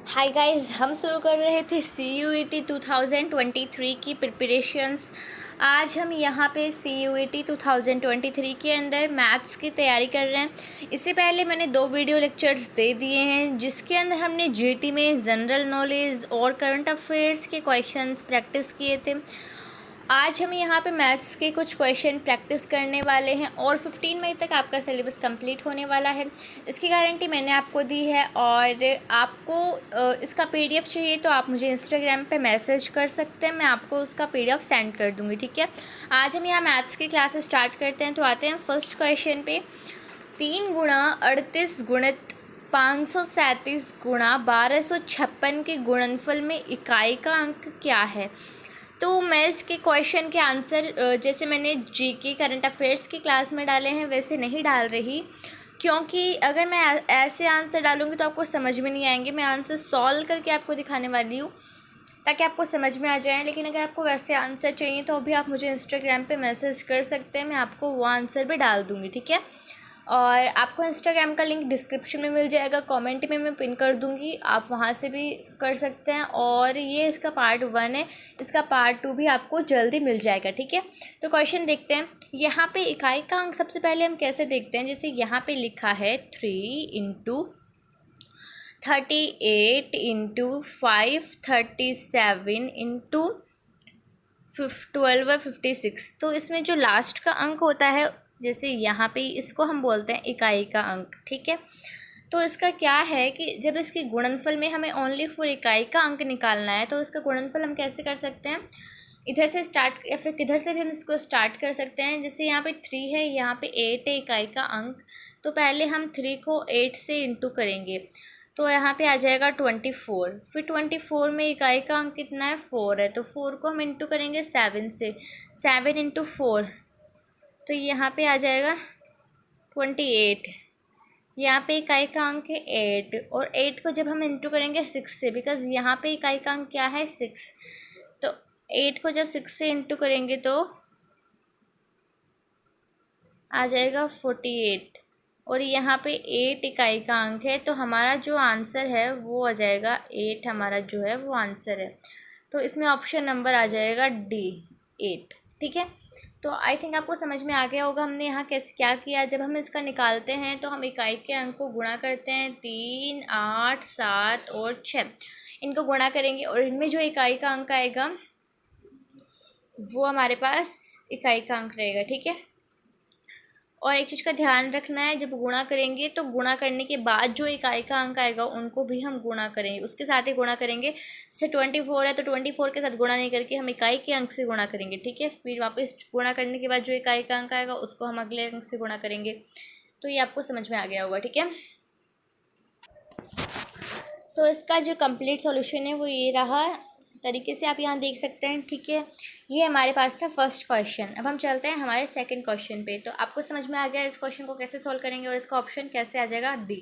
Hi guys, हम शुरू कर रहे थे CUET 2023 की प्रिपरेशंस। आज हम यहाँ पे CUET 2023 के अंदर मैथ्स की तैयारी कर रहे हैं। इससे पहले मैंने 2 वीडियो लेक्चर्स दे दिए हैं जिसके अंदर हमने GT में जनरल नॉलेज और करंट अफेयर्स के क्वेश्चंस प्रैक्टिस किए थे। आज हम यहाँ पे मैथ्स के कुछ क्वेश्चन प्रैक्टिस करने वाले हैं और 15 मई तक आपका सिलेबस कंप्लीट होने वाला है। इसकी गारंटी मैंने आपको दी है। और आपको इसका PDF चाहिए तो आप मुझे इंस्टाग्राम पे मैसेज कर सकते हैं, मैं आपको उसका PDF सेंड कर दूँगी, ठीक है। आज हम यहाँ मैथ्स की क्लासेस स्टार्ट करते हैं। तो आते हैं फर्स्ट क्वेश्चन पे। 3 गुणा 38 गुणित 537 गुणा 1256 के गुणनफल में इकाई का अंक क्या है। तो मैं इसके क्वेश्चन के आंसर जैसे मैंने GK करंट अफेयर्स की क्लास में डाले हैं वैसे नहीं डाल रही, क्योंकि अगर मैं ऐसे आंसर डालूँगी तो आपको समझ में नहीं आएंगे। मैं आंसर सॉल्व करके आपको दिखाने वाली हूँ ताकि आपको समझ में आ जाए। लेकिन अगर आपको वैसे आंसर चाहिए तो भी आप मुझे इंस्टाग्राम पे मैसेज कर सकते हैं, मैं आपको वो आंसर भी डाल दूँगी, ठीक है। और आपको इंस्टाग्राम का लिंक डिस्क्रिप्शन में मिल जाएगा, कमेंट में मैं पिन कर दूँगी, आप वहाँ से भी कर सकते हैं। और ये इसका पार्ट 1 है, इसका पार्ट 2 भी आपको जल्दी मिल जाएगा, ठीक है। तो क्वेश्चन देखते हैं। यहाँ पे इकाई का अंक सबसे पहले हम कैसे देखते हैं, जैसे यहाँ पे लिखा है 3 इंटू 38 इंटू 537 इंटू 12 56। तो इसमें जो लास्ट का अंक होता है, जैसे यहाँ पे इसको हम बोलते हैं इकाई का अंक, ठीक है। तो इसका क्या है कि जब इसके गुणनफल में हमें ओनली फॉर इकाई का अंक निकालना है तो इसका गुणनफल हम कैसे कर सकते हैं, इधर से स्टार्ट या फिर किधर से भी हम इसको स्टार्ट कर सकते हैं। जैसे यहाँ पे 3 है, यहाँ पे 8 है इकाई का अंक, तो पहले हम 3 को 8 से इंटू करेंगे तो यहाँ पे आ जाएगा 24। फिर 24 में इकाई का अंक कितना है, 4 है, तो 4 को हम इंटू करेंगे 7 से, 7 इंटू 4 तो यहाँ पे आ जाएगा 28। यहाँ पे इकाई का अंक है 8 और 8 को जब हम इंटू करेंगे 6 से, बिकॉज यहाँ पे इकाई का अंक क्या है 6, तो 8 को जब 6 से इंटू करेंगे तो आ जाएगा 48। और यहाँ पे 8 इकाई का अंक है, तो हमारा जो आंसर है वो आ जाएगा 8, हमारा जो है वो आंसर है। तो इसमें ऑप्शन नंबर आ जाएगा D 8, ठीक है। तो आई थिंक आपको समझ में आ गया होगा हमने यहाँ कैसे क्या किया। जब हम इसका निकालते हैं तो हम इकाई के अंक को गुणा करते हैं, 3, 8, 7 और 6 इनको गुणा करेंगे और इनमें जो इकाई का अंक आएगा वो हमारे पास इकाई का अंक रहेगा, ठीक है। और एक चीज़ का ध्यान रखना है, जब गुणा करेंगे तो गुणा करने के बाद जो इकाई का अंक आएगा उनको भी हम गुणा करेंगे, उसके साथ ही गुणा करेंगे। जैसे 24 है तो 24 के साथ गुणा नहीं करके हम इकाई के अंक से गुणा करेंगे, ठीक है। फिर वापस गुणा करने के बाद जो इकाई का अंक आएगा उसको हम अगले अंक से गुणा करेंगे। तो ये आपको समझ में आ गया होगा, ठीक है। तो इसका जो कंप्लीट सॉल्यूशन है वो ये रहा तरीके से आप यहाँ देख सकते हैं, ठीक है। ये हमारे पास था फर्स्ट क्वेश्चन। अब हम चलते हैं हमारे सेकंड क्वेश्चन पे। तो आपको समझ में आ गया इस क्वेश्चन को कैसे सॉल्व करेंगे और इसका ऑप्शन कैसे आ जाएगा D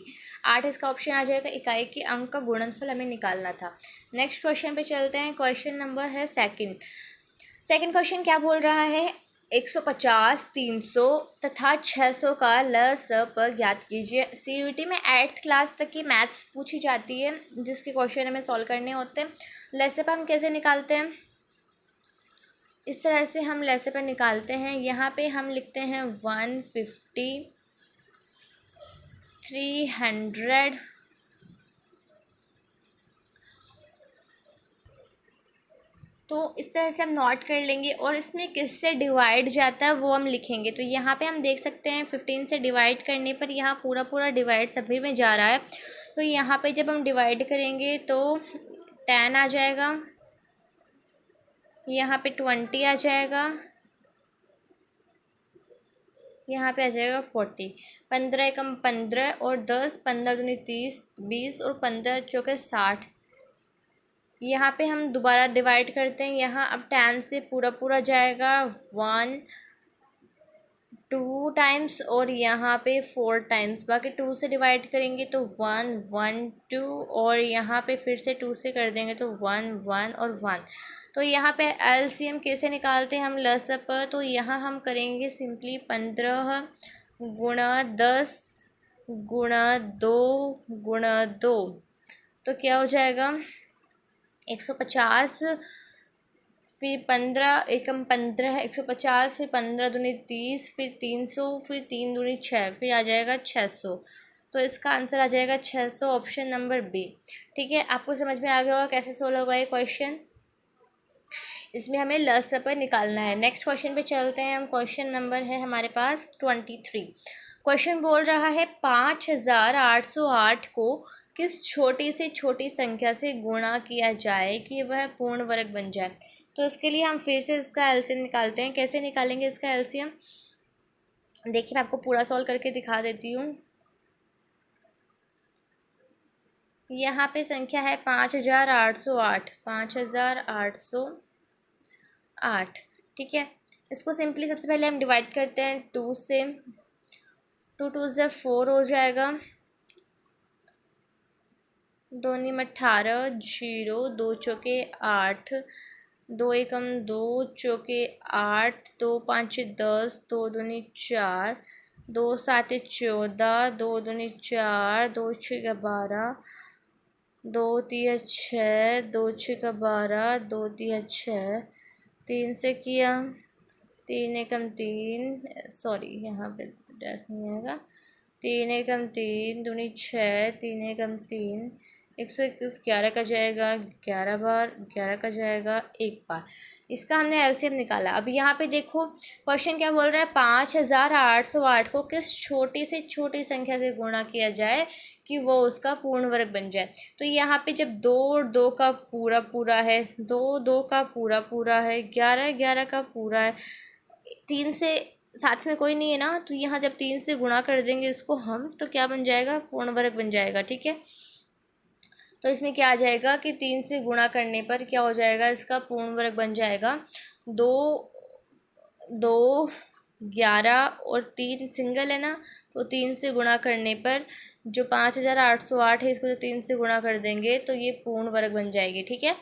8 इसका ऑप्शन आ जाएगा। इकाई के अंक का गुणनफल हमें निकालना था। नेक्स्ट क्वेश्चन पे चलते हैं। क्वेश्चन नंबर है सेकंड क्वेश्चन क्या बोल रहा है, 150, 300 तथा 600 का LSP ज्ञात कीजिए। CUET में 8th क्लास तक की मैथ्स पूछी जाती है जिसके क्वेश्चन हमें सॉल्व करने होते हैं। LSP हम कैसे निकालते हैं, इस तरह से हम LSP निकालते हैं। यहाँ पे हम लिखते हैं 150, 300, तो इस तरह से हम नोट कर लेंगे और इसमें किससे डिवाइड जाता है वो हम लिखेंगे। तो यहाँ पे हम देख सकते हैं 15 से डिवाइड करने पर यहाँ पूरा पूरा डिवाइड सभी में जा रहा है। तो यहाँ पे जब हम डिवाइड करेंगे तो 10 आ जाएगा, यहाँ पे 20 आ जाएगा, यहाँ पे आ जाएगा 40, 15 एकम 15 और 10, 15 दूनी 30, 20 और 15 चौके 60। यहाँ पे हम दोबारा डिवाइड करते हैं, यहाँ अब 10 से पूरा पूरा जाएगा 1 2 टाइम्स और यहाँ पे 4 टाइम्स। बाकी 2 से डिवाइड करेंगे तो 1 1 2 और यहाँ पे फिर से 2 से कर देंगे तो 1 1 और 1। तो यहाँ पे LCM कैसे निकालते हैं हम LSP, तो यहाँ हम करेंगे सिंपली 15 गुणा 10 गुणा 2 गुणा 2 तो क्या हो जाएगा 150, फिर 15 एकम 15, 150, फिर 15 दूनी 30, फिर 300, फिर 3 दूनी 6, फिर आ जाएगा 600। तो इसका आंसर आ जाएगा 600, ऑप्शन नंबर बी। ठीक है, आपको समझ में आ गया होगा कैसे सोल्व होगा ये क्वेश्चन। इसमें हमें लस पर निकालना है। नेक्स्ट क्वेश्चन पे चलते हैं हम। क्वेश्चन नंबर है हमारे पास 23। क्वेश्चन बोल रहा है 5808 को किस छोटी से छोटी संख्या से गुणा किया जाए कि वह पूर्ण वर्ग बन जाए। तो इसके लिए हम फिर से इसका एलसीएम निकालते हैं। कैसे निकालेंगे इसका एलसीएम, देखिए मैं आपको पूरा सॉल्व करके दिखा देती हूँ। यहाँ पे संख्या है 5808, 5808। ठीक है, इसको सिंपली सबसे पहले हम डिवाइड करते हैं 2 से। 2 2 से 4 हो जाएगा, 2 में 18, 0, 2 चौके 8, 2 एकम 2, चौके 8, 2 5 10, 2 दूनी 4, 2 7 14, 2 दूनी 4, 2 6 12, 2 3 6, 2 6 12, 2 3 6, 3 से किया, 3 एकम 3, सॉरी यहाँ पे डैश नहीं आएगा, 3 एकम 3 दूनी 6, 3 एकम 3, 121, 11 का जाएगा 11 बार, 11 का जाएगा 1 बार। इसका हमने एलसीएम निकाला। अब यहाँ पे देखो क्वेश्चन क्या बोल रहा है, 5808 को किस छोटी से छोटी संख्या से गुणा किया जाए कि वो उसका पूर्ण वर्ग बन जाए। तो यहाँ पे जब 2 और 2 का पूरा पूरा है, 2 2 का पूरा पूरा है, 11 11 का पूरा है, 3 से साथ में कोई नहीं है ना, तो यहाँ जब 3 से गुणा कर देंगे इसको हम, तो क्या बन जाएगा, पूर्ण वर्ग बन जाएगा। ठीक है, तो इसमें क्या आ जाएगा कि 3 से गुणा करने पर क्या हो जाएगा, इसका पूर्ण वर्ग बन जाएगा 2 2 11 और 3 सिंगल है ना, तो 3 से गुणा करने पर जो 5808 है इसको जो 3 से गुणा कर देंगे तो ये पूर्ण वर्ग बन जाएगी। ठीक है,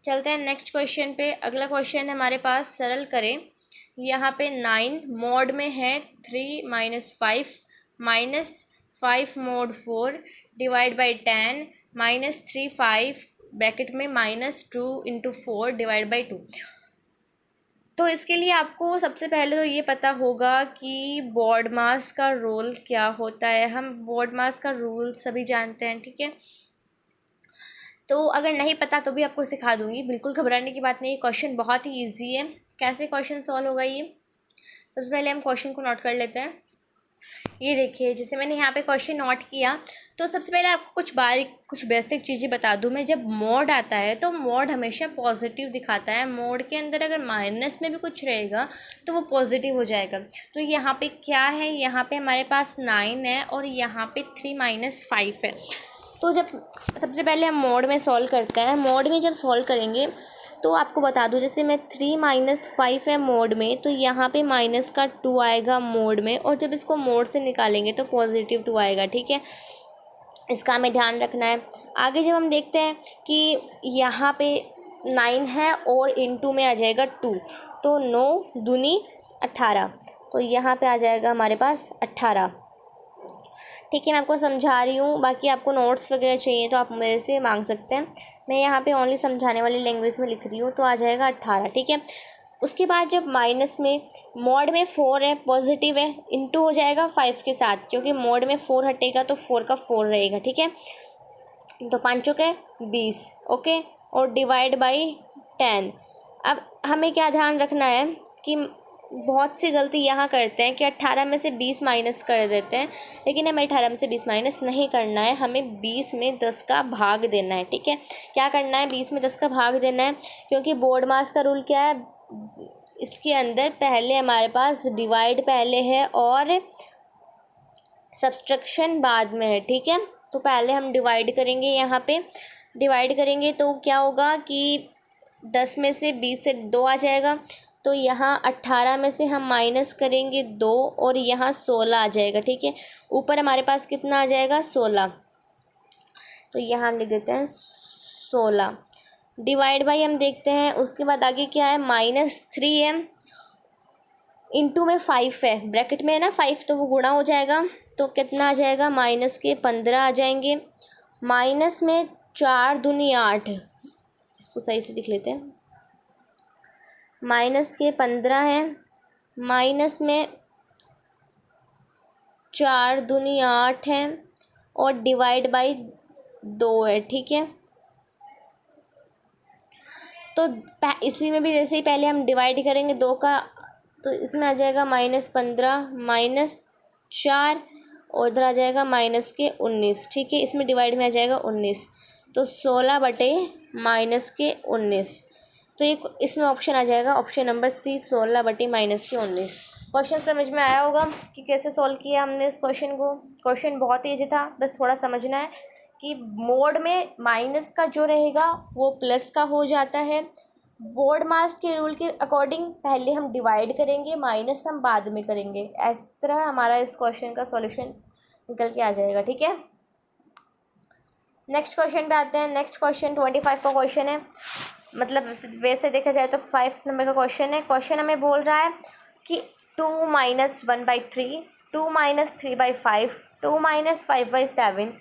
चलते हैं नेक्स्ट क्वेश्चन पे। अगला क्वेश्चन हमारे पास, सरल करें। यहाँ पे 9 मॉड में है 3 - 5 -5 mod 4 डिवाइड बाई 10 -3 5 ब्रैकेट में -2 × 4 डिवाइड बाई 2। तो इसके लिए आपको सबसे पहले तो ये पता होगा कि बॉड मास का रोल क्या होता है। हम बॉड मास का रूल सभी जानते हैं। ठीक है, तो अगर नहीं पता तो भी आपको सिखा दूंगी, बिल्कुल घबराने की बात नहीं। क्वेश्चन बहुत ही इजी है। कैसे क्वेश्चन सॉल्व होगा ये, सबसे पहले हम क्वेश्चन को नोट कर लेते हैं। ये देखिए, जैसे मैंने यहाँ पे क्वेश्चन नोट किया, तो सबसे पहले आपको कुछ बेसिक चीज़ें बता दूँ मैं। जब मोड आता है तो मोड हमेशा पॉजिटिव दिखाता है। मोड के अंदर अगर माइनस में भी कुछ रहेगा तो वो पॉजिटिव हो जाएगा। तो यहाँ पे क्या है, यहाँ पे हमारे पास 9 है और यहाँ पे 3 - 5 है। तो जब सबसे पहले हम मोड में सॉल्व करते हैं, मोड में जब सॉल्व करेंगे तो आपको बता दूं, जैसे मैं 3 - 5 है मोड में, तो यहाँ पे माइनस का 2 आएगा मोड में, और जब इसको मोड से निकालेंगे तो पॉजिटिव 2 आएगा। ठीक है, इसका हमें ध्यान रखना है। आगे जब हम देखते हैं कि यहाँ पे 9 है और इनटू में आ जाएगा 2, तो 9 दूनी 18, तो यहाँ पे आ जाएगा हमारे पास 18। ठीक है, मैं आपको समझा रही हूँ, बाकी आपको नोट्स वगैरह चाहिए तो आप मेरे से मांग सकते हैं। मैं यहाँ पे ओनली समझाने वाली लैंग्वेज में लिख रही हूँ, तो आ जाएगा 18। ठीक है, उसके बाद जब माइनस में मोड में 4 है, पॉजिटिव है, इनटू हो जाएगा 5 के साथ, क्योंकि मोड में 4 हटेगा तो 4 का 4 रहेगा। ठीक है, तो 5 के 20, ओके, और डिवाइड बाई 10। अब हमें क्या ध्यान रखना है कि बहुत सी गलती यहाँ करते हैं कि 18 में से 20 माइनस कर देते हैं, लेकिन हमें 18 में से 20 माइनस नहीं करना है, हमें 20 में 10 का भाग देना है। ठीक है, क्या करना है, 20 में 10 का भाग देना है, क्योंकि बोर्ड मास का रूल क्या है, इसके अंदर पहले हमारे पास डिवाइड पहले है और सब्सट्रैक्शन बाद में है। ठीक है, तो पहले हम डिवाइड करेंगे, यहाँ पे डिवाइड करेंगे तो क्या होगा कि 10 में से 20 से 2 आ जाएगा, तो यहाँ 18 में से हम माइनस करेंगे 2 और यहाँ 16 आ जाएगा। ठीक है, ऊपर हमारे पास कितना आ जाएगा, 16, तो यहाँ हम लिख देते हैं 16। डिवाइड बाई हम देखते हैं, उसके बाद आगे क्या है, -3 है, इनटू में 5 है, ब्रैकेट में है ना 5, तो वो गुणा हो जाएगा, तो कितना आ जाएगा, -15 आ जाएंगे, माइनस में 4 दूनी 8, इसको सही से लिख लेते हैं। माइनस के 15 है, माइनस में 4 दूनी 8 है और डिवाइड बाई 2 है। ठीक है, तो इसी में भी जैसे ही पहले हम डिवाइड करेंगे 2 का, तो इसमें आ जाएगा -15 -4 और इधर आ जाएगा -19। ठीक है, इसमें डिवाइड में आ जाएगा 19, तो 16/-19। तो ये इसमें ऑप्शन आ जाएगा ऑप्शन नंबर सी, 16/-19। क्वेश्चन समझ में आया होगा कि कैसे सॉल्व किया हमने इस क्वेश्चन को। क्वेश्चन बहुत ईजी था, बस थोड़ा समझना है कि मोड में माइनस का जो रहेगा वो प्लस का हो जाता है। बोर्ड मास के रूल के अकॉर्डिंग पहले हम डिवाइड करेंगे, माइनस हम बाद में करेंगे। इस तरह हमारा इस क्वेश्चन का सॉल्यूशन निकल के आ जाएगा। ठीक है, नेक्स्ट क्वेश्चन पे आते हैं। नेक्स्ट क्वेश्चन 25 का क्वेश्चन है, मतलब वैसे देखा जाए तो 5 नंबर का क्वेश्चन है। क्वेश्चन हमें बोल रहा है कि 2 - 1/3, 2 - 3/5, 2 - 5/7,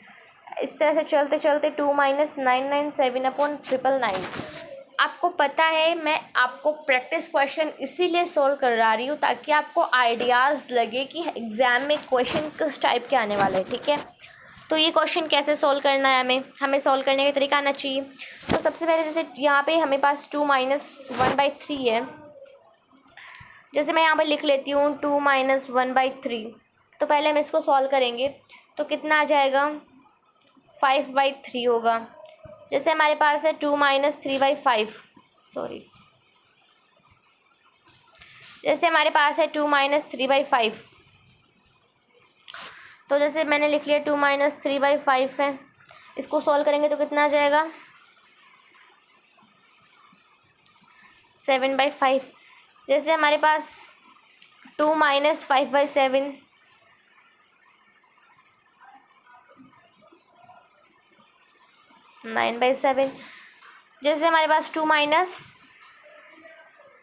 इस तरह से चलते चलते 2 - 997/999। आपको पता है मैं आपको प्रैक्टिस क्वेश्चन इसीलिए सोल्व करा रही हूँ ताकि आपको आइडियाज़ लगे कि एग्ज़ाम में क्वेश्चन किस टाइप के आने वाले हैं। ठीक है, तो ये क्वेश्चन कैसे सोल्व करना है, हमें सोल्व करने का तरीका आना चाहिए। तो सबसे पहले जैसे यहाँ पे हमें पास 2 - 1/3 है, जैसे मैं यहाँ पर लिख लेती हूँ 2 - 1/3। तो पहले हम इसको सॉल्व करेंगे तो कितना आ जाएगा, 5/3 होगा। जैसे हमारे पास है 2 - 3/5, सॉरी, जैसे हमारे पास है 2 - 3/5, तो जैसे मैंने लिख लिया 2 - 3/5 है। इसको सॉल्व करेंगे तो कितना आ जाएगा, 7/5। जैसे हमारे पास 2 - 5/7, 9/7। जैसे हमारे पास 2 -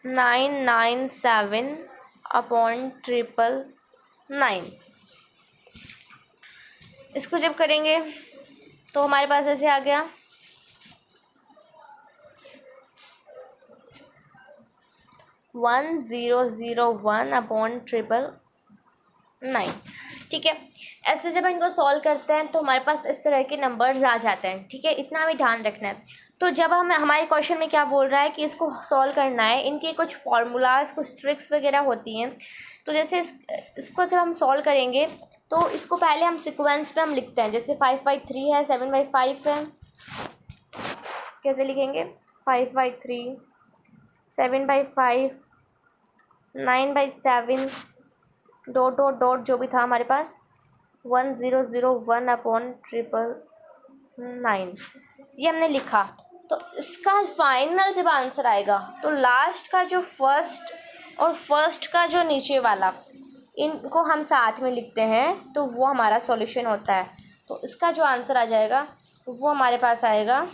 997/999। इसको जब करेंगे तो हमारे पास ऐसे आ गया 1001/999। ठीक है, ऐसे जब इनको सॉल्व करते हैं तो हमारे पास इस तरह के नंबर्स आ जाते हैं। ठीक है, इतना भी ध्यान रखना है। तो जब हम हमारे क्वेश्चन में क्या बोल रहा है कि इसको सॉल्व करना है, इनके कुछ फार्मूलाज, कुछ ट्रिक्स वगैरह होती हैं। तो जैसे इसको जब हम सॉल्व करेंगे तो इसको पहले हम सीक्वेंस पे हम लिखते हैं। जैसे 5/3 है, 7/5 है, कैसे लिखेंगे, 5/3, 7/5, 9/7, डॉट डॉट डॉट जो भी था हमारे पास, 1001/999। ये हमने लिखा। तो इसका फाइनल जब आंसर आएगा तो लास्ट का जो फर्स्ट का जो नीचे वाला, इनको हम साथ में लिखते हैं तो वो हमारा सॉल्यूशन होता है। तो इसका जो आंसर आ जाएगा वो हमारे पास आएगा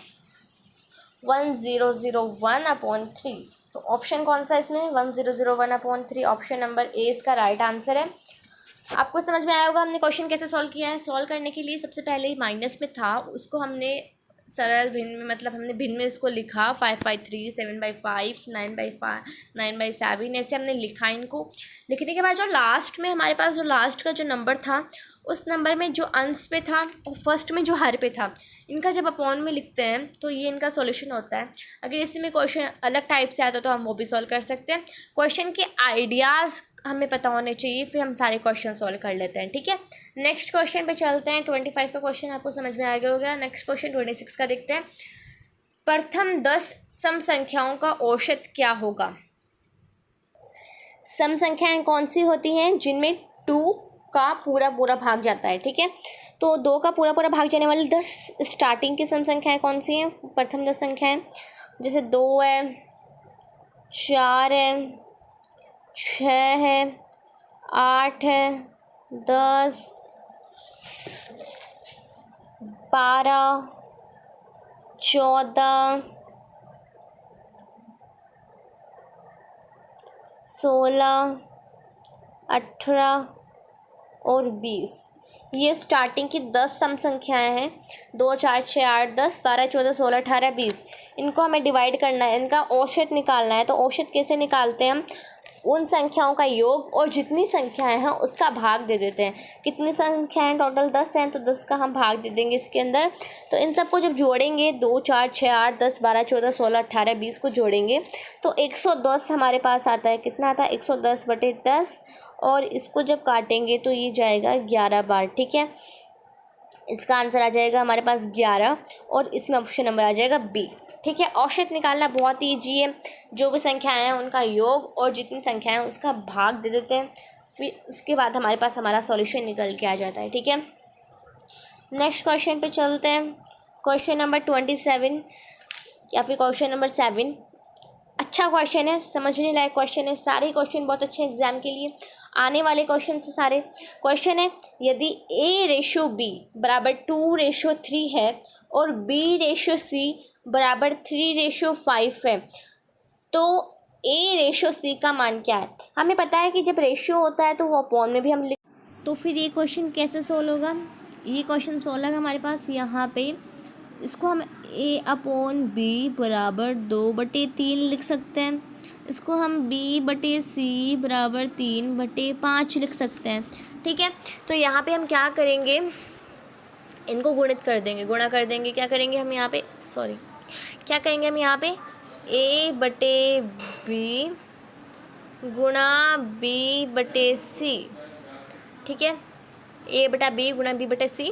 1001/3। तो ऑप्शन कौन सा इसमें, 1001/3, ऑप्शन नंबर ए इसका राइट आंसर है। आपको समझ में आया होगा हमने क्वेश्चन कैसे सॉल्व किया है। सॉल्व करने के लिए सबसे पहले ही माइनस में था, उसको हमने सरल भिन्न में, मतलब हमने भिन्न में इसको लिखा 5/3, 7/5, 9/5, 9/7, ऐसे हमने लिखा। इनको लिखने के बाद जो लास्ट में हमारे पास जो लास्ट का जो नंबर था, उस नंबर में जो अंश पे था और फर्स्ट में जो हर पे था, इनका जब अपॉन में लिखते हैं तो ये इनका सॉल्यूशन होता है। अगर इसी में क्वेश्चन अलग टाइप से आता तो हम वो भी सॉल्व कर सकते हैं। क्वेश्चन के आइडियाज़ हमें पता होने चाहिए, फिर हम सारे क्वेश्चन सॉल्व कर लेते हैं। ठीक है, नेक्स्ट क्वेश्चन पे चलते हैं। 25 का क्वेश्चन आपको समझ में आ गया होगा। नेक्स्ट क्वेश्चन 26 का देखते हैं। प्रथम 10 सम संख्याओं का औसत क्या होगा। सम संख्याएं कौन सी होती हैं, जिनमें 2 का पूरा पूरा भाग जाता है। ठीक है, तो 2 का पूरा पूरा भाग जाने वाली 10 स्टार्टिंग की सम संख्याएं कौन सी हैं, प्रथम 10 संख्याएं, जैसे 2 है, 4 है, 6 है, 8 है, 10, 12, 14, 16, 18 और 20। ये स्टार्टिंग की 10 सम संख्याएं हैं, 2 4 6 8 10 12 14 16 18 20। इनको हमें डिवाइड करना है, इनका औसत निकालना है। तो औसत कैसे निकालते हैं हम? उन संख्याओं का योग और जितनी संख्याएं हैं उसका भाग दे देते हैं। कितनी संख्याएं टोटल 10 हैं, तो 10 का हम भाग दे देंगे इसके अंदर। तो इन सबको जब जोड़ेंगे, 2 4 6 8 10 12 14 16 18 20 को जोड़ेंगे तो 110 हमारे पास आता है। कितना आता है? 110/10। और इसको जब काटेंगे तो ये जाएगा 11 बार। ठीक है, इसका आंसर आ जाएगा हमारे पास 11 और इसमें ऑप्शन नंबर आ जाएगा बी। ठीक है, औसत निकालना बहुत ही ईजी है। जो भी संख्याएं हैं उनका योग और जितनी संख्याएं हैं उसका भाग दे देते हैं, फिर उसके बाद हमारे पास हमारा सॉल्यूशन निकल के आ जाता है। ठीक है, नेक्स्ट क्वेश्चन पे चलते हैं। क्वेश्चन नंबर 27 या फिर क्वेश्चन नंबर 7। अच्छा क्वेश्चन है, समझने लायक क्वेश्चन है। सारे क्वेश्चन बहुत अच्छे एग्जाम के लिए आने वाले क्वेश्चन से सारे क्वेश्चन है। यदि A/B बराबर 2/3 है और B/C बराबर 3/5 है तो A/C का मान क्या है? हमें पता है कि जब रेशियो होता है तो वो अपॉन में भी हम लिख। तो फिर ये क्वेश्चन कैसे सोल्व होगा? ये क्वेश्चन सोल्व होगा हमारे पास यहाँ पे। इसको हम A/B बराबर 2/3 लिख सकते हैं। इसको हम B/C बराबर 3/5 लिख सकते हैं। ठीक है, तो यहाँ पे हम क्या करेंगे? इनको गुणित कर देंगे, गुणा कर देंगे। क्या करेंगे हम यहाँ पे? क्या करेंगे हम यहाँ पे? A/B गुणा B/C। ठीक है, A/B गुणा B/C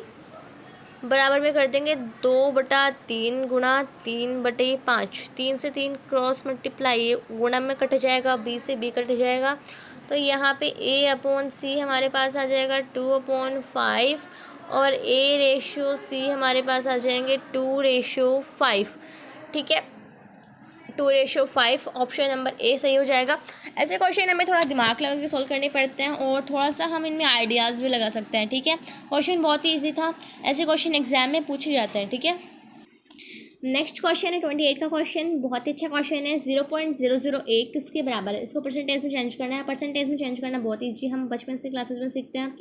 बराबर में कर देंगे 2/3 गुणा 3/5। 3 से 3 क्रॉस मल्टीप्लाई, ये गुणा में कट जाएगा, B से B कट जाएगा। तो यहाँ पे A/C हमारे पास आ जाएगा 2/5 और A/C हमारे पास आ जाएंगे 2/5। ठीक है, 2/5। ऑप्शन नंबर ए सही हो जाएगा। ऐसे क्वेश्चन हमें थोड़ा दिमाग लगा के सॉल्व करने पड़ते हैं और थोड़ा सा हम इनमें आइडियाज़ भी लगा सकते हैं। ठीक है, क्वेश्चन बहुत ही ईजी था। ऐसे क्वेश्चन एग्जाम में पूछे जाते हैं। ठीक है, नेक्स्ट क्वेश्चन है 28 का क्वेश्चन। बहुत ही अच्छा क्वेश्चन है। 0.001 किसके बराबर है? इसको परसेंटेज में चेंज करना है। परसेंटेज में चेंज करना बहुत ईजी, हम बचपन से क्लासेस में सीखते हैं।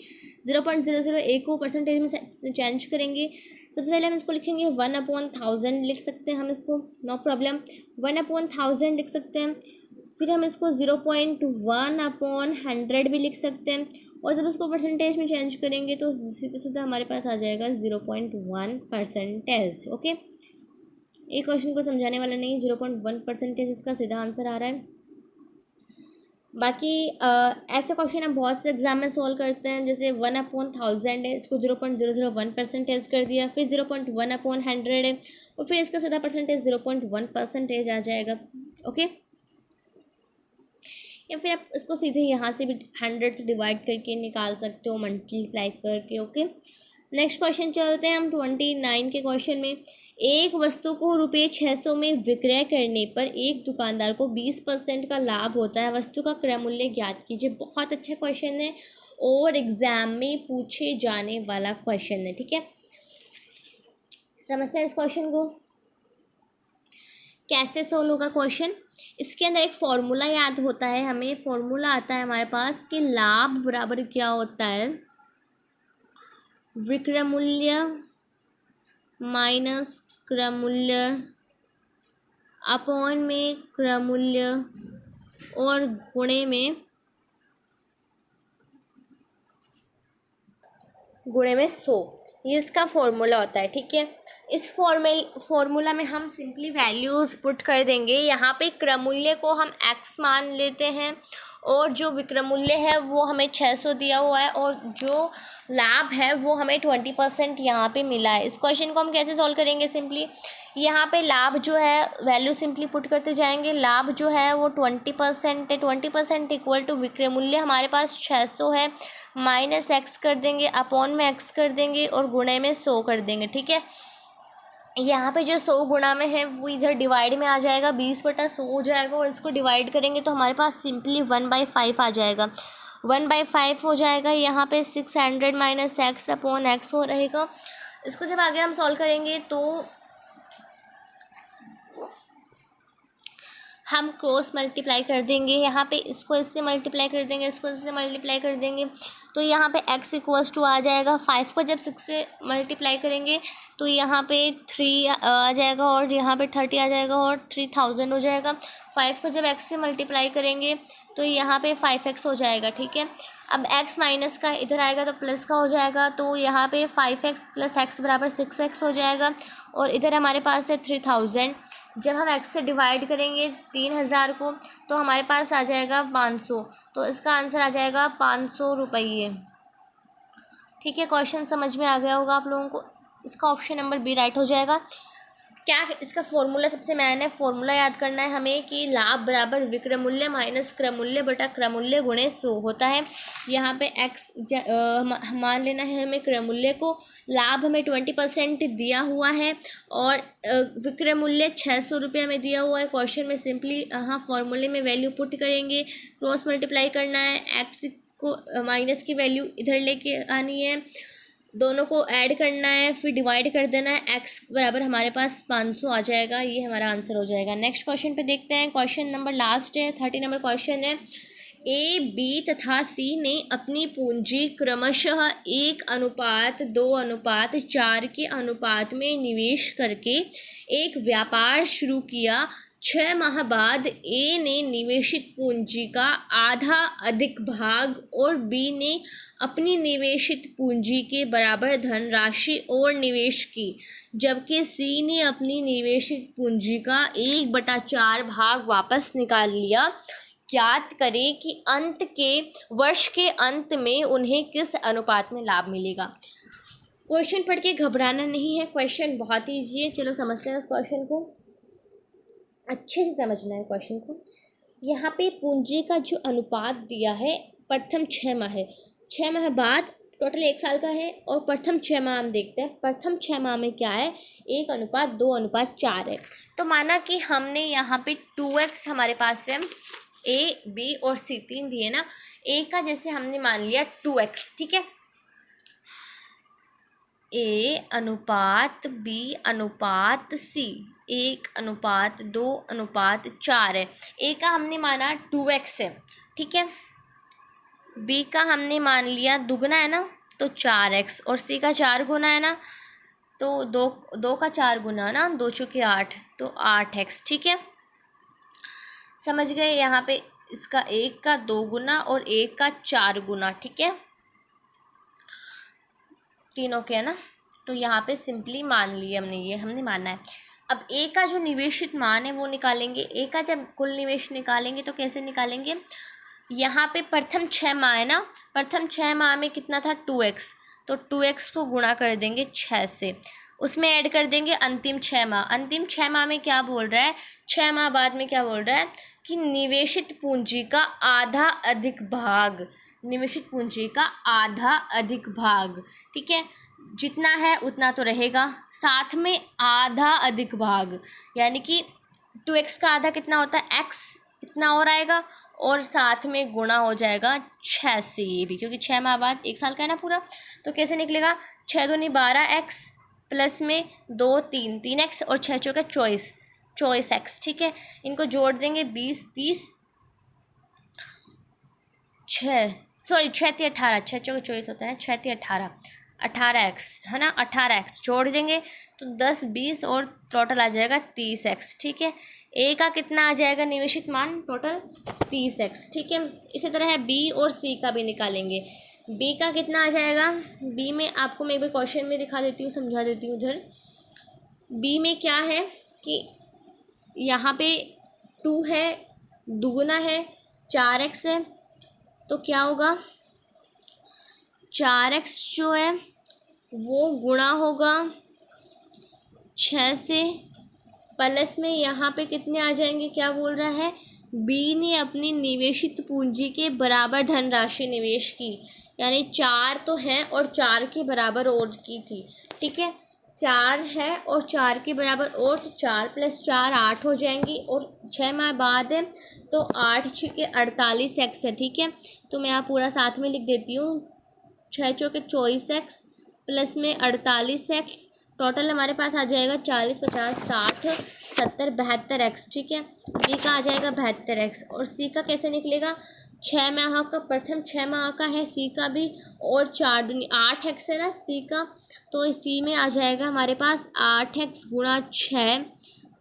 0.001 को परसेंटेज में चेंज करेंगे। सबसे पहले हम इसको लिखेंगे 1/1000 लिख सकते हैं हम इसको, नो प्रॉब्लम। 1/1000 लिख सकते हैं। फिर हम इसको 0.1/100 भी लिख सकते हैं। और जब इसको परसेंटेज में चेंज करेंगे तो सीधा सीधा हमारे पास आ जाएगा 0.1%। ओके, एक क्वेश्चन को समझाने वाला नहीं, 0.1% इसका सीधा आंसर आ रहा है। बाकी ऐसे क्वेश्चन हम बहुत से एग्जाम में सॉल्व करते हैं। जैसे 1/1000 है, इसको 0.001% कर दिया, फिर 0.1/100 है और फिर इसका सीधा परसेंटेज 0.1% आ जाएगा। ओके, या फिर आप इसको सीधे यहाँ से भी 100 से डिवाइड करके निकाल सकते हो, मल्टीप्लाई करके। ओके, नेक्स्ट क्वेश्चन चलते हैं हम 29 के क्वेश्चन में। एक वस्तु को ₹600 में विक्रय करने पर एक दुकानदार को 20% का लाभ होता है। वस्तु का क्रय मूल्य ज्ञात कीजिए। बहुत अच्छा क्वेश्चन है और एग्जाम में पूछे जाने वाला क्वेश्चन है। ठीक है, समझते हैं इस क्वेश्चन को कैसे सोल्व होगा क्वेश्चन। इसके अंदर एक फॉर्मूला याद होता है हमें। फॉर्मूला आता है हमारे पास कि लाभ बराबर क्या होता है? विक्रय मूल्य माइनस क्रय मूल्य अपॉन में क्रय मूल्य और गुणे में 100। ये इसका फॉर्मूला होता है। ठीक है, इस फॉर्मूला में हम सिंपली वैल्यूज़ पुट कर देंगे। यहाँ पे क्रय मूल्य को हम x मान लेते हैं और जो विक्रय मूल्य है वो हमें 600 दिया हुआ है और जो लाभ है वो हमें 20% यहाँ पे मिला है। इस क्वेश्चन को हम कैसे सॉल्व करेंगे? सिंपली यहाँ पे लाभ जो है वैल्यू सिंपली पुट करते जाएंगे। लाभ जो है वो 20% है। 20% इक्वल टू विक्रय मूल्य हमारे पास 600 है, माइनस x कर देंगे, अपॉन में x कर देंगे और गुणे में 100 कर देंगे। ठीक है, यहाँ पे जो 100 गुणा में है वो इधर डिवाइड में आ जाएगा, 20/100 हो जाएगा और इसको डिवाइड करेंगे तो हमारे पास सिंपली 1/5 आ जाएगा। 1/5 हो जाएगा। यहाँ पे 600 माइनस x अपॉन x हो रहेगा। इसको जब आगे हम सॉल्व करेंगे तो हम क्रॉस मल्टीप्लाई कर देंगे, यहाँ पे इसको इससे मल्टीप्लाई कर देंगे, इसको इससे मल्टीप्लाई कर देंगे, तो यहाँ पे x इक्वल्स टू आ जाएगा 5 को जब 6 से मल्टीप्लाई करेंगे तो यहाँ पे 3 आ जाएगा और यहाँ पे 30 आ जाएगा और 3000 हो जाएगा। 5 को जब x से मल्टीप्लाई करेंगे तो यहाँ पे 5x हो जाएगा, ठीक है। अब x माइनस का इधर आएगा तो प्लस का हो जाएगा, तो यहाँ पे 5x प्लस x बराबर 6x हो जाएगा और इधर हमारे पास है 3000। जब हम x से डिवाइड करेंगे 3000 को तो हमारे पास आ जाएगा 500, तो इसका आंसर आ जाएगा 500 रुपये। ठीक है, क्वेश्चन समझ में आ गया होगा आप लोगों को। इसका ऑप्शन नंबर बी राइट हो जाएगा। क्या इसका फॉर्मूला सबसे मेन है, फॉर्मूला याद करना है हमें कि लाभ बराबर विक्रय मूल्य माइनस क्रय मूल्य बटा क्रय मूल्य गुणे 100 होता है। यहाँ पे x मान लेना है हमें क्रय मूल्य को, लाभ हमें 20% दिया हुआ है और विक्रय मूल्य 600 रुपये में दिया हुआ है। क्वेश्चन में सिंपली फॉर्मूले में वैल्यू पुट करेंगे, क्रॉस मल्टीप्लाई करना है, x को माइनस की वैल्यू इधर लेके आनी है, दोनों को ऐड करना है, फिर डिवाइड कर देना है, x बराबर हमारे पास 500 आ जाएगा। ये हमारा आंसर हो जाएगा। नेक्स्ट क्वेश्चन पे देखते हैं। क्वेश्चन नंबर लास्ट है, 30 नंबर क्वेश्चन है। A, B तथा C ने अपनी पूंजी क्रमशः 1:2:4 के अनुपात में निवेश करके एक व्यापार शुरू किया। 6 माह बाद A ने निवेशित पूंजी का आधा अधिक भाग और B ने अपनी निवेशित पूंजी के बराबर धनराशि और निवेश की, जबकि C ने अपनी निवेशित पूंजी का 1/4 भाग वापस निकाल लिया। ज्ञात करें कि वर्ष के अंत में उन्हें किस अनुपात में लाभ मिलेगा। क्वेश्चन पढ़ के घबराना नहीं है, क्वेश्चन बहुत ईजी है। चलो समझते हैं इस क्वेश्चन को, अच्छे से समझना है क्वेश्चन को। यहाँ पे पूंजी का जो अनुपात दिया है प्रथम 6 माह है, 6 माह बाद टोटल 1 साल का है और प्रथम 6 माह हम देखते हैं। प्रथम 6 माह में क्या है, 1:2:4 है। तो माना कि हमने यहाँ पे 2x हमारे पास है, A, B और C 3 दिए ना, A का जैसे हमने मान लिया 2x, ठीक है। A अनुपात B अनुपात C 1:2:4 है। A का हमने माना 2x है, ठीक है। B का हमने मान लिया दुगना है ना, तो 4x और C का 4 गुना है ना, तो 2 का 4 गुना ना, 2 चौके 8, तो 8x, ठीक है। समझ गए। यहाँ पे इसका 1 का 2 गुना और 1 का 4 गुना, ठीक है, तीनों के है ना। तो यहाँ पे सिंपली मान लिए हमने, ये हमने माना है। अब A का जो निवेशित मान है वो निकालेंगे। A का जब कुल निवेश निकालेंगे तो कैसे निकालेंगे, यहाँ पे प्रथम 6 माह है ना, प्रथम 6 माह में कितना था 2x, तो 2x को गुणा कर देंगे 6 से, उसमें ऐड कर देंगे अंतिम 6 माह। अंतिम 6 माह में क्या बोल रहा है, 6 माह बाद में क्या बोल रहा है कि निवेशित पूंजी का आधा अधिक भाग, निवेशित पूंजी का आधा अधिक भाग, ठीक है, जितना है उतना तो रहेगा, साथ में आधा अधिक भाग, यानी कि 2x का आधा कितना होता है, x इतना और आएगा और साथ में गुणा हो जाएगा 6 से, ये भी क्योंकि 6 माह बाद 1 साल का है ना पूरा। तो कैसे निकलेगा, 6 दूनी 12x प्लस में 2 3x और 6 चौके 24x, ठीक है। इनको जोड़ देंगे 20 30 6 3 18, 6 चौके 24 होता है, 6 3 18x है ना, 18x जोड़ देंगे तो 10 20 और टोटल आ जाएगा 30x, ठीक है। A का कितना आ जाएगा निवेशित मान, टोटल 30x, ठीक है। इसी तरह B और C का भी निकालेंगे। B का कितना आ जाएगा, B में आपको मैं एक बार क्वेश्चन में दिखा देती हूँ, समझा देती हूँ उधर। B में क्या है कि यहाँ पे 2 है, दुगुना है 4x है, तो क्या होगा 4x जो है वो गुणा होगा 6 से, प्लस में यहाँ पे कितने आ जाएंगे, क्या बोल रहा है, B ने अपनी निवेशित पूंजी के बराबर धनराशि निवेश की, यानी 4 तो है और 4 के बराबर और की थी, ठीक है। 4 है और 4 के बराबर और, तो 4 + 4 8 हो जाएंगी और 6 माह बाद है तो 8 6 48x है, ठीक है। तो मैं यहाँ पूरा साथ में लिख देती हूँ, 6 चौके 24x प्लस में 48x, टोटल हमारे पास आ जाएगा 40 50 60 70 72x, ठीक है। बी का आ जाएगा 72x। और सी का कैसे निकलेगा, 6 माह का, प्रथम 6 माह का है सी का भी, और 4 दूनी 8x है ना सी का, तो इसी में आ जाएगा हमारे पास 8x गुणा 6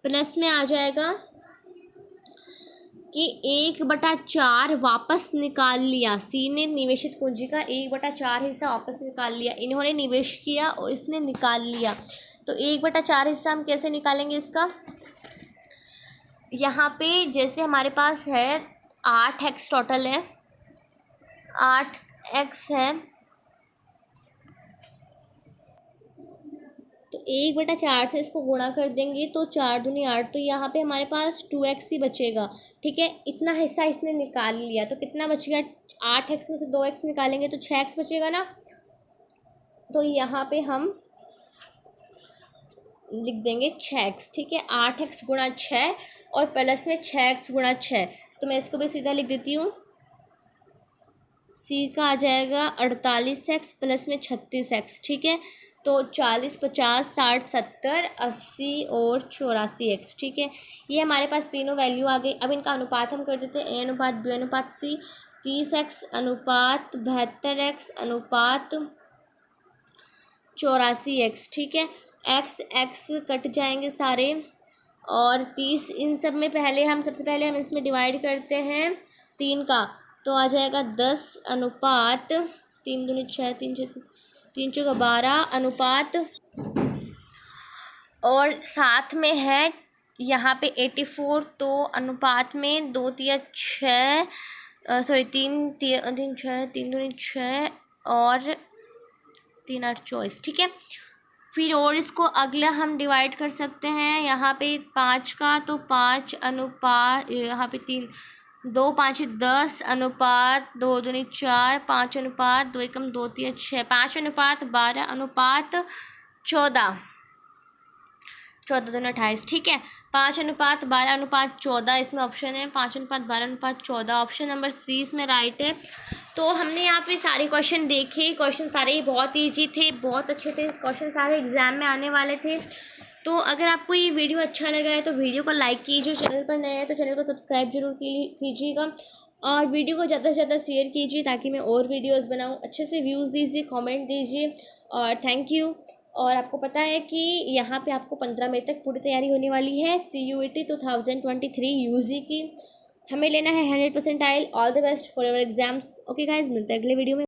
प्लस में आ जाएगा कि 1/4 वापस निकाल लिया। सी ने निवेशित पूंजी का 1/4 हिस्सा वापस निकाल लिया, इन्होंने निवेश किया और इसने निकाल लिया। तो 1/4 हिस्सा हम कैसे निकालेंगे इसका, यहाँ पे जैसे हमारे पास है 8x टोटल है, 8x है, तो 1/4 से इसको गुणा कर देंगे तो 4 दूनी 8, तो यहाँ पे हमारे पास 2x ही बचेगा, ठीक है। इतना हिस्सा इसने निकाल लिया, तो कितना बचेगा, 8x में से 2x निकालेंगे तो 6x बचेगा ना। तो यहाँ पे हम लिख देंगे 6x, ठीक है। 8x गुणा 6 और प्लस में 6x गुणा 6, तो मैं इसको भी सीधा लिख देती हूँ। सी का आ जाएगा 48x प्लस में 36x, ठीक है। तो 40 50 60 70 80 और 84x, ठीक है। ये हमारे पास तीनों वैल्यू आ गई। अब इनका अनुपात हम कर देते हैं, ए अनुपात बी अनुपात सी। 30x अनुपात 72x अनुपात 84x, ठीक है। x कट जाएंगे सारे, और 30 इन सब में पहले हम सबसे पहले हम इसमें डिवाइड करते हैं 3 का, तो आ जाएगा 10 अनुपात 3 दूनी 6 3 चौका 12 अनुपात, और साथ में है यहाँ पे 84, तो अनुपात में 2 तिया 6 सॉरी 3 6 3 दूनी 6 और 3 8 24, ठीक है। फिर और इसको अगला हम डिवाइड कर सकते हैं यहाँ पे 5 का, तो 5 अनुपात यहाँ पे 3 2 5 10 अनुपात 2 दूनी 4 5 अनुपात 2 एकम 2 3 6 5 अनुपात 12 अनुपात 14 दूनी 28, ठीक है। 5 अनुपात 12 अनुपात 14 इसमें ऑप्शन है, 5 अनुपात 12 अनुपात 14, ऑप्शन नंबर सी इसमें राइट है। तो हमने यहाँ पे सारे क्वेश्चन देखे, क्वेश्चन सारे ही बहुत ईजी थे, बहुत अच्छे थे क्वेश्चन, सारे एग्जाम में आने वाले थे। तो अगर आपको ये वीडियो अच्छा लगा है तो वीडियो को लाइक कीजिए, चैनल पर नए हैं तो चैनल को सब्सक्राइब जरूर कीजिएगा, और वीडियो को ज़्यादा से ज़्यादा शेयर कीजिए ताकि मैं और वीडियोज़ बनाऊँ। अच्छे से व्यूज़ दीजिए, कॉमेंट दीजिए, और थैंक यू। और आपको पता है कि यहाँ पे आपको 15 मई तक पूरी तैयारी होने वाली है CUET 2023 UG की। हमें लेना है 100% all the best for your exams. Okay guys, मिलते हैं अगले वीडियो में।